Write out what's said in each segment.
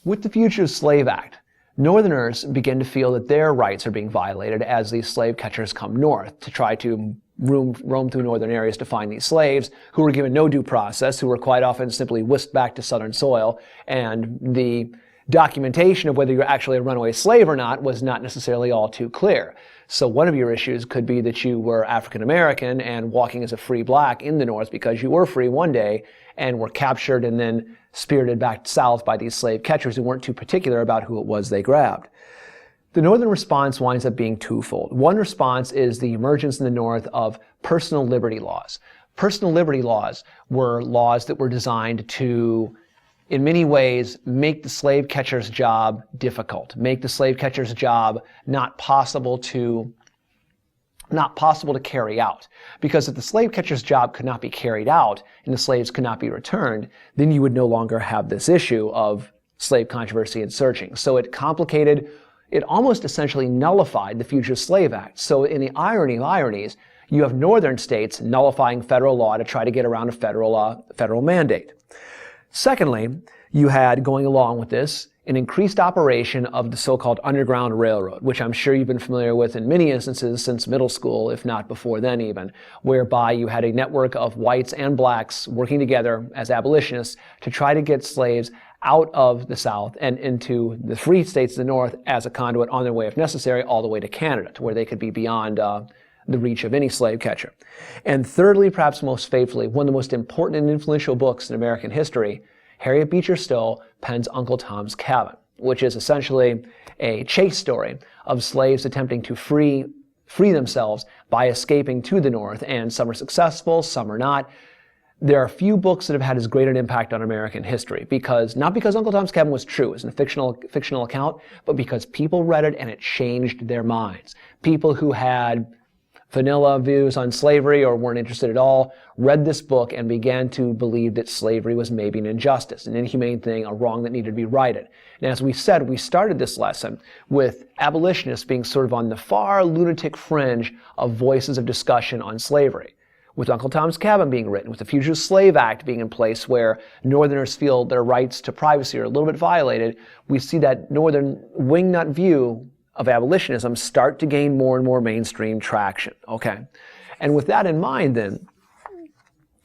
With the Fugitive Slave Act, Northerners begin to feel that their rights are being violated as these slave catchers come north to try to roam through northern areas to find these slaves who were given no due process, who were quite often simply whisked back to southern soil, and the documentation of whether you're actually a runaway slave or not was not necessarily all too clear. So one of your issues could be that you were African American and walking as a free black in the North because you were free one day and were captured and then spirited back south by these slave catchers who weren't too particular about who it was they grabbed. The Northern response winds up being twofold. One response is the emergence in the North of personal liberty laws. Personal liberty laws were laws that were designed to, in many ways, make the slave catcher's job difficult, make the slave catcher's job not possible to carry out. Because if the slave catcher's job could not be carried out and the slaves could not be returned, then you would no longer have this issue of slave controversy and searching. So it almost essentially nullified the Fugitive Slave Act. So in the irony of ironies, you have northern states nullifying federal law to try to get around a federal mandate. Secondly, you had, going along with this, an increased operation of the so-called Underground Railroad, which I'm sure you've been familiar with in many instances since middle school, if not before then even, whereby you had a network of whites and blacks working together as abolitionists to try to get slaves out of the South and into the free states of the North as a conduit on their way, if necessary, all the way to Canada, to where they could be beyond the reach of any slave catcher. And thirdly, perhaps most faithfully, one of the most important and influential books in American history, Harriet Beecher Stowe pens Uncle Tom's Cabin, which is essentially a chase story of slaves attempting to free themselves by escaping to the North, and some are successful, some are not. There are few books that have had as great an impact on American history, not because Uncle Tom's Cabin was true, it's a fictional account, but because people read it and it changed their minds. People who had vanilla views on slavery or weren't interested at all read this book and began to believe that slavery was maybe an injustice, an inhumane thing, a wrong that needed to be righted. And as we said, we started this lesson with abolitionists being sort of on the far lunatic fringe of voices of discussion on slavery. With Uncle Tom's Cabin being written, with the Fugitive Slave Act being in place where Northerners feel their rights to privacy are a little bit violated, we see that Northern wingnut view of abolitionism start to gain more and more mainstream traction. Okay, and with that in mind then,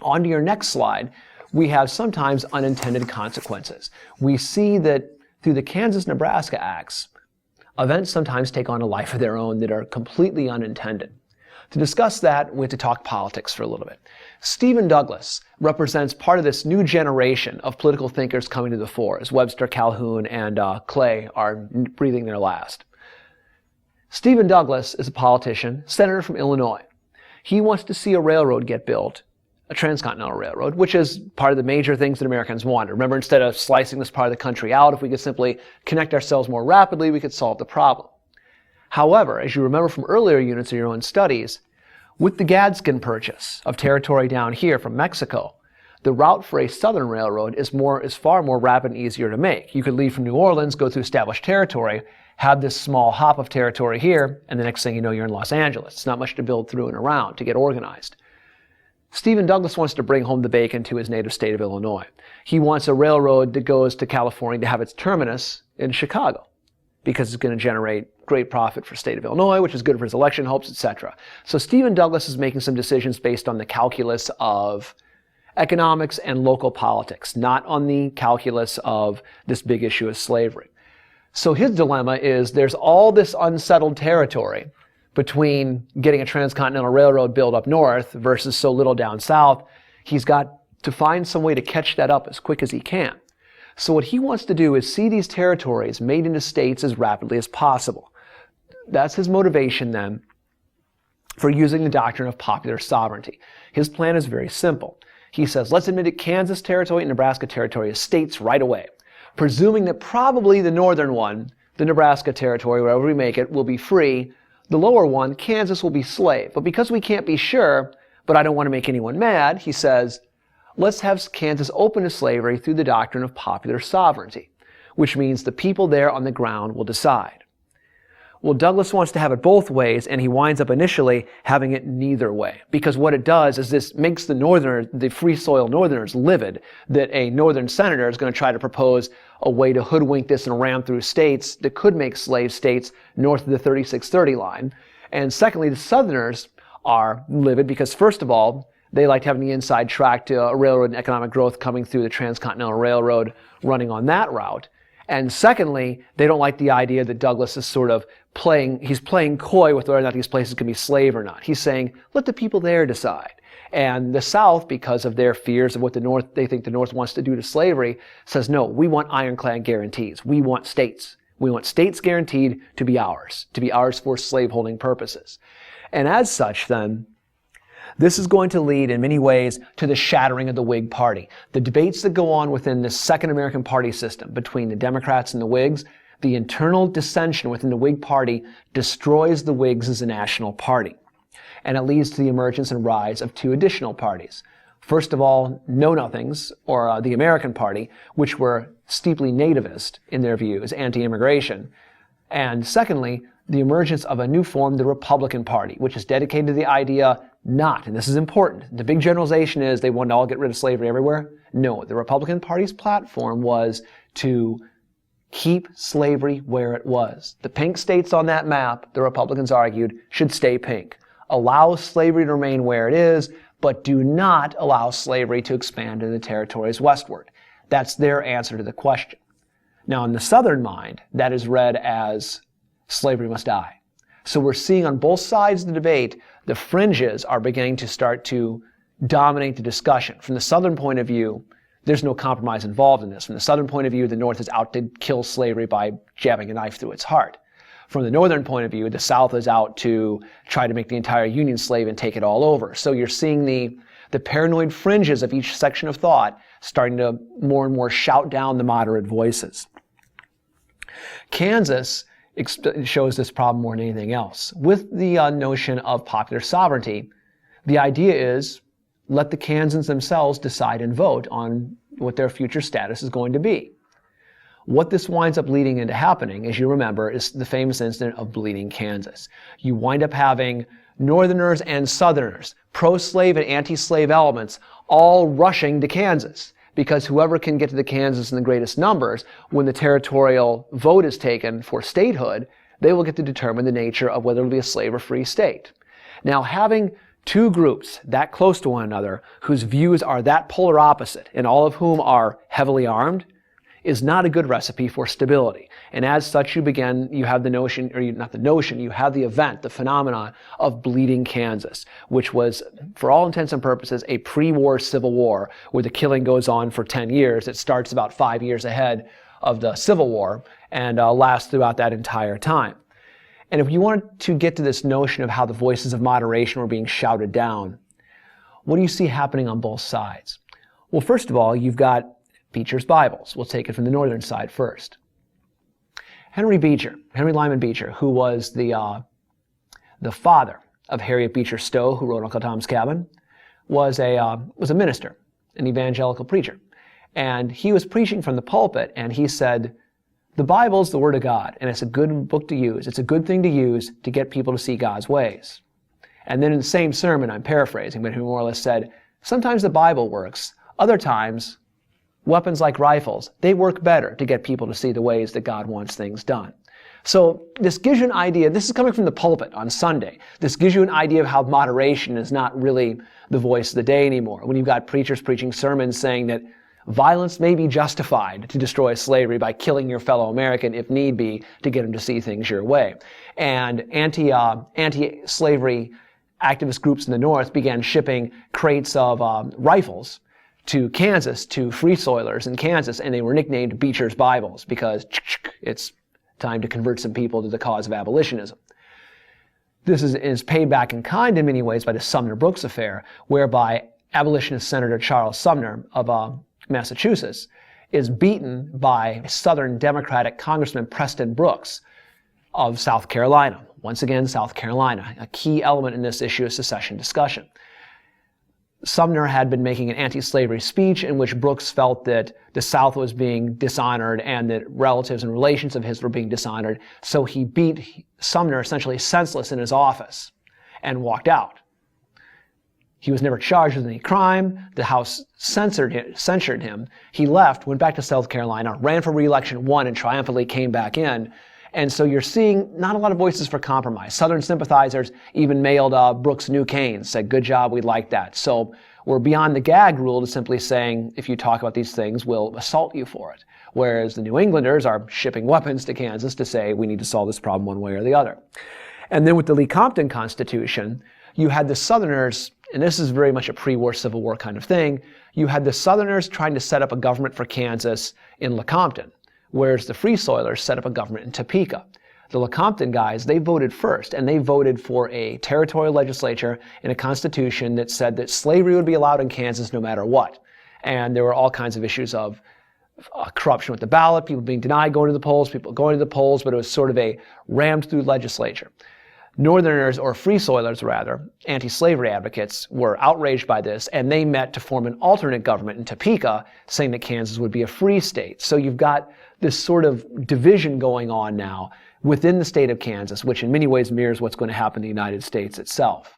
on to your next slide, we have sometimes unintended consequences. We see that through the Kansas-Nebraska Acts, events sometimes take on a life of their own that are completely unintended. To discuss that, we have to talk politics for a little bit. Stephen Douglas represents part of this new generation of political thinkers coming to the fore, as Webster, Calhoun, and Clay are breathing their last. Stephen Douglas is a politician, senator from Illinois. He wants to see a railroad get built, a transcontinental railroad, which is part of the major things that Americans wanted. Remember, instead of slicing this part of the country out, if we could simply connect ourselves more rapidly, we could solve the problem. However, as you remember from earlier units of your own studies, with the Gadsden purchase of territory down here from Mexico, the route for a southern railroad is far more rapid and easier to make. You could leave from New Orleans, go through established territory, have this small hop of territory here, and the next thing you know, you're in Los Angeles. It's not much to build through and around to get organized. Stephen Douglas wants to bring home the bacon to his native state of Illinois. He wants a railroad that goes to California to have its terminus in Chicago, because it's going to generate great profit for the state of Illinois, which is good for his election hopes, etc. So Stephen Douglas is making some decisions based on the calculus of economics and local politics, not on the calculus of this big issue of slavery. So his dilemma is there's all this unsettled territory between getting a transcontinental railroad built up north versus so little down south. He's got to find some way to catch that up as quick as he can. So what he wants to do is see these territories made into states as rapidly as possible. That's his motivation then for using the doctrine of popular sovereignty. His plan is very simple. He says, let's admit Kansas territory and Nebraska territory as states right away, presuming that probably the northern one, the Nebraska territory, wherever we make it, will be free. The lower one, Kansas, will be slave. But because we can't be sure, but I don't want to make anyone mad, he says, let's have Kansas open to slavery through the doctrine of popular sovereignty, which means the people there on the ground will decide. Well, Douglas wants to have it both ways, and he winds up initially having it neither way. Because what it does is this makes the free soil Northerners livid, that a Northern senator is going to try to propose a way to hoodwink this and ram through states that could make slave states north of the 3630 line. And secondly, the Southerners are livid because, first of all, they liked having the inside track to a railroad and economic growth coming through the Transcontinental Railroad running on that route. And secondly, they don't like the idea that Douglas is sort of he's playing coy with whether or not these places can be slave or not. He's saying, let the people there decide. And the South, because of their fears of what they think the North wants to do to slavery, says, no, we want ironclad guarantees. We want states. We want states guaranteed to be ours for slaveholding purposes. And as such, then, this is going to lead in many ways to the shattering of the Whig Party. The debates that go on within the Second American Party system between the Democrats and the Whigs, the internal dissension within the Whig Party destroys the Whigs as a national party. And it leads to the emergence and rise of two additional parties. First of all, Know-Nothings, or the American Party, which were steeply nativist in their views, anti-immigration. And secondly, the emergence of a new form, the Republican Party, which is dedicated to the idea and this is important, the big generalization is they want to all get rid of slavery everywhere. No, the Republican Party's platform was to keep slavery where it was. The pink states on that map, the Republicans argued, should stay pink. Allow slavery to remain where it is, but do not allow slavery to expand into the territories westward. That's their answer to the question. Now, in the Southern mind, that is read as slavery must die. So we're seeing on both sides of the debate, the fringes are beginning to start to dominate the discussion. From the Southern point of view, there's no compromise involved in this. From the Southern point of view, the North is out to kill slavery by jabbing a knife through its heart. From the Northern point of view, the South is out to try to make the entire Union slave and take it all over. So you're seeing the paranoid fringes of each section of thought starting to more and more shout down the moderate voices. Kansas shows this problem more than anything else. With the notion of popular sovereignty, the idea is let the Kansans themselves decide and vote on what their future status is going to be. What this winds up leading into happening, as you remember, is the famous incident of Bleeding Kansas. You wind up having Northerners and Southerners, pro-slave and anti-slave elements, all rushing to Kansas. Because whoever can get to the Kansas in the greatest numbers, when the territorial vote is taken for statehood, they will get to determine the nature of whether it will be a slave or free state. Now, having two groups that close to one another, whose views are that polar opposite, and all of whom are heavily armed, is not a good recipe for stability. And as such, you have the notion, or not the notion, you have the event, the phenomenon of Bleeding Kansas, which was, for all intents and purposes, a pre-war civil war where the killing goes on for 10 years. It starts about 5 years ahead of the Civil War and lasts throughout that entire time. And if you wanted to get to this notion of how the voices of moderation were being shouted down, what do you see happening on both sides? Well, first of all, you've got Beecher's Bibles. We'll take it from the northern side first. Henry Lyman Beecher, who was the father of Harriet Beecher Stowe, who wrote Uncle Tom's Cabin, was a minister, an evangelical preacher. And he was preaching from the pulpit, and he said, the Bible's the Word of God, and it's a good book to use. It's a good thing to use to get people to see God's ways. And then in the same sermon, I'm paraphrasing, but he more or less said, sometimes the Bible works. Other times, weapons like rifles, they work better to get people to see the ways that God wants things done. So this gives you an idea, this is coming from the pulpit on Sunday, this gives you an idea of how moderation is not really the voice of the day anymore. When you've got preachers preaching sermons saying that violence may be justified to destroy slavery by killing your fellow American if need be to get them to see things your way. And anti-slavery activist groups in the North began shipping crates of rifles to Kansas, to free soilers in Kansas, and they were nicknamed Beecher's Bibles because it's time to convert some people to the cause of abolitionism. This is paid back in kind in many ways by the Sumner Brooks affair, whereby abolitionist Senator Charles Sumner of Massachusetts is beaten by Southern Democratic Congressman Preston Brooks of South Carolina. Once again, South Carolina, a key element in this issue of secession discussion. Sumner had been making an anti-slavery speech in which Brooks felt that the South was being dishonored and that relatives and relations of his were being dishonored. So he beat Sumner essentially senseless in his office and walked out. He was never charged with any crime. The House censured him. He left, went back to South Carolina, ran for re-election, won, and triumphantly came back in. And so you're seeing not a lot of voices for compromise. Southern sympathizers even mailed Brooks new canes, said, good job, we like that. So we're beyond the gag rule to simply saying, if you talk about these things, we'll assault you for it. Whereas the New Englanders are shipping weapons to Kansas to say, we need to solve this problem one way or the other. And then with the Lee-Compton Constitution, you had the Southerners, and this is very much a pre-war Civil War kind of thing, you had the Southerners trying to set up a government for Kansas in Lecompton, whereas the Free Soilers set up a government in Topeka. The Lecompton guys, they voted first, and they voted for a territorial legislature and a constitution that said that slavery would be allowed in Kansas no matter what. And there were all kinds of issues of corruption with the ballot, people being denied going to the polls, people going to the polls, but it was sort of a rammed through legislature. Northerners, or Free Soilers rather, anti-slavery advocates, were outraged by this, and they met to form an alternate government in Topeka, saying that Kansas would be a free state. So you've got this sort of division going on now within the state of Kansas, which in many ways mirrors what's going to happen in the United States itself.